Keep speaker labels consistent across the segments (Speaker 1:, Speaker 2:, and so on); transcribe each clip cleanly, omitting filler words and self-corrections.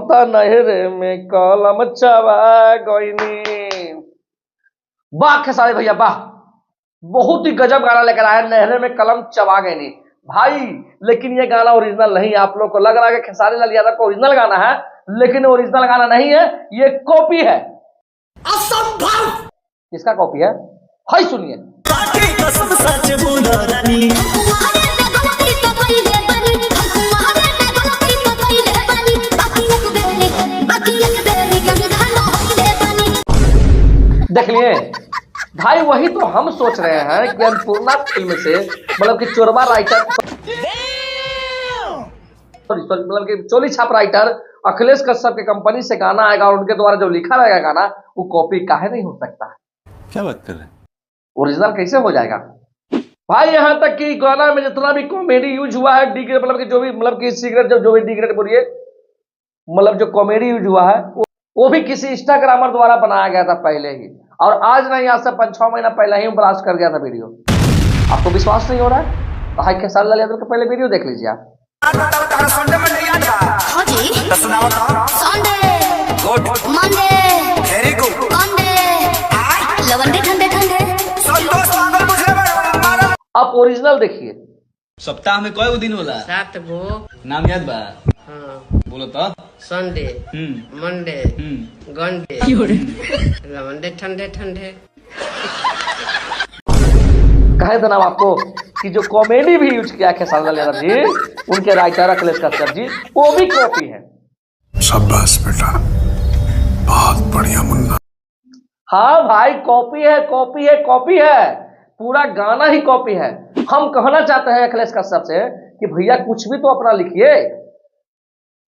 Speaker 1: त नहरे में कलम चबा गईनी। वाह खेसारी भैया वाह, बहुत ही गजब गाना लेकर आए, नहरे में कलम चबा गईनी भाई। लेकिन ये गाना ओरिजिनल नहीं, आप लोग को लग रहा है कि खेसारी लाल यादव का ओरिजिनल गाना है, लेकिन ओरिजिनल गाना नहीं है, ये कॉपी है। असंभव। किसका कॉपी है? हाय सुनिए। देख लिए भाई, वही तो हम सोच रहे हैं कि अन्नपूर्णा फिल्म से मतलब कि चोरबा राइटर, मतलब कि चोली छाप राइटर अखिलेश कश्यप की कंपनी से गाना आएगा और उनके द्वारा जो लिखा रहेगा गाना, वो कॉपी काहे नहीं हो सकता है?
Speaker 2: क्या बात कर रहे हैं?
Speaker 1: ओरिजिनल कैसे हो जाएगा भाई? यहाँ तक कि गाना में जितना भी कॉमेडी यूज हुआ है, डिग्रेड मतलब कि जो भी मतलब कि सिगरेट जो भी डिग्रेड बोलिए, मतलब जो कॉमेडी यूज हुआ है वो भी किसी इंस्टाग्रामर द्वारा बनाया गया था पहले ही, और आज नहीं, आज से 5-6 महीना पहले ही ब्लास्ट कर गया था वीडियो। आपको विश्वास नहीं हो रहा है तो हाई खेसारी लाल यादव का पहले वीडियो देख लीजिए आप। आप ओरिजिनल देखिए।
Speaker 2: सप्ताह में कई दिन होला?
Speaker 3: 7 गो।
Speaker 2: नाम याद बा?
Speaker 3: हाँ।
Speaker 2: बोलो तो।
Speaker 3: संडे, मंडे, गंडे, लवंडे, ठंडे ठंडे।
Speaker 1: कहे थे ना आपको कि जो कॉमेडी भी यूज किया खेसारी लाल यादव जी, उनके राइटर अखिलेश कश्यप जी, वो भी कॉपी है।
Speaker 4: शाबाश बेटा, बहुत बढ़िया मुन्ना।
Speaker 1: हाँ भाई, कॉपी है, कॉपी है, कॉपी है, पूरा गाना ही कॉपी है। हम कहना चाहते हैं अखिलेश कश्यप से कि भैया कुछ भी तो अपना लिखिए।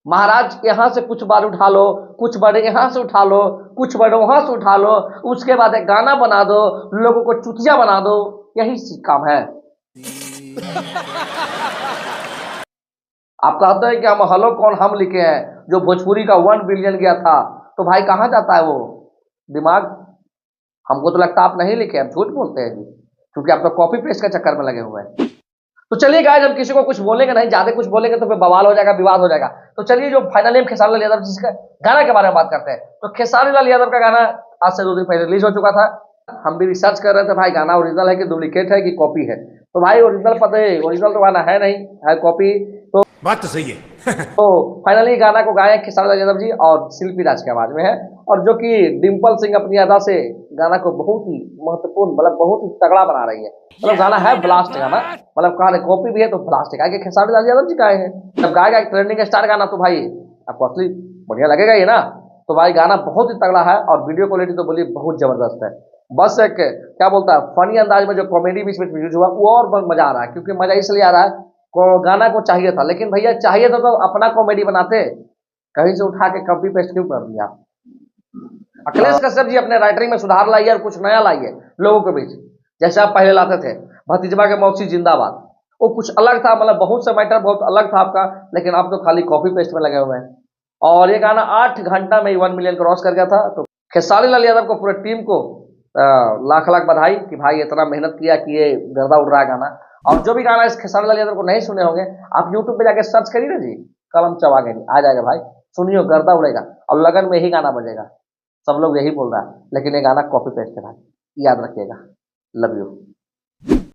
Speaker 1: महाराज यहाँ से कुछ बार उठा लो, कुछ बार यहाँ से उठा लो, कुछ बार वहां से उठा लो, उसके बाद एक गाना बना दो, लोगों को चुतिया बना दो, यही काम है। आप कहते हैं कि हम हेलो कौन हम लिखे हैं, जो भोजपुरी का 1 बिलियन गया था, तो भाई कहाँ जाता है वो दिमाग? हमको तो लगता है आप नहीं लिखे, हम झूठ बोलते हैं जी, क्योंकि आप तो कॉपी पेस्ट के चक्कर में लगे हुए हैं। तो चलिए गाइस, हम किसी को कुछ बोलेंगे नहीं, ज्यादा कुछ बोलेंगे तो फिर बवाल हो जाएगा, विवाद हो जाएगा। तो चलिए जो फाइनली हम खेसारी लाल यादव जी का गाना के बारे में बात करते हैं। तो खेसारी लाल यादव का गाना आज से 2 दिन पहले रिलीज हो चुका था। हम भी रिसर्च कर रहे थे भाई गाना ओरिजिनल है कि डुप्लीकेट है कि कॉपी है। तो भाई ओरिजिनल पता है, ओरिजिनल तो गाना है नहीं, है कॉपी। तो
Speaker 4: बात तो सही है।
Speaker 1: तो फाइनली गाना को गाए खेसारी लाल यादव जी और शिल्पी राज की आवाज में है, और जो कि डिम्पल सिंह अपनी अदा से गाना को बहुत ही महत्वपूर्ण मतलब बहुत ही तगड़ा बना रही है। मतलब गाना है ब्लास्ट गाना, मतलब गाना कॉपी भी है तो ब्लास्ट है, खेसारी लाल यादव जी गाए हैं। जब गाएगा एक ट्रेंडिंग स्टार गाना तो भाई आपको असली बढ़िया लगेगा ये ना। तो भाई गाना बहुत ही तगड़ा है, और वीडियो क्वालिटी तो बोलिए बहुत जबरदस्त है। बस एक क्या बोलता है फनी अंदाज में जो कॉमेडी बीच में यूज हुआ वो और मजा आ रहा है, क्योंकि मजा इसलिए आ रहा है गाना को चाहिए था, लेकिन भैया चाहिए था तो अपना कॉमेडी बनाते, कहीं से उठा के कॉपी पेस्ट क्यों कर दिया? अखिलेश कश्यप जी अपने राइटिंग में सुधार लाइए और कुछ नया लाइए लोगों के बीच। जैसे आप पहले लाते थे भतीजबा के मौसी जिंदाबाद, वो कुछ अलग था, मतलब बहुत से मैटर बहुत अलग था आपका, लेकिन आप तो खाली कॉपी पेस्ट में लगे हुए हैं। और ये गाना 8 घंटा में 1 मिलियन क्रॉस कर गया था। तो खेसारी लाल यादव को पूरे टीम को लाख लाख बधाई कि भाई इतना मेहनत किया कि ये गर्दा उड़ रहा है गाना। और जो भी गाना इस खेसारी लाल यादव को नहीं सुने होंगे, आप यूट्यूब पे जाके सर्च करिए ना जी, कलम चबा गईनी आ जाएगा भाई, सुनियो गर्दा उड़ेगा, और लगन में ही गाना बजेगा। सब लोग यही बोल रहा है, लेकिन ये गाना कॉपी पेस्ट है भाई, याद रखिएगा। Love you.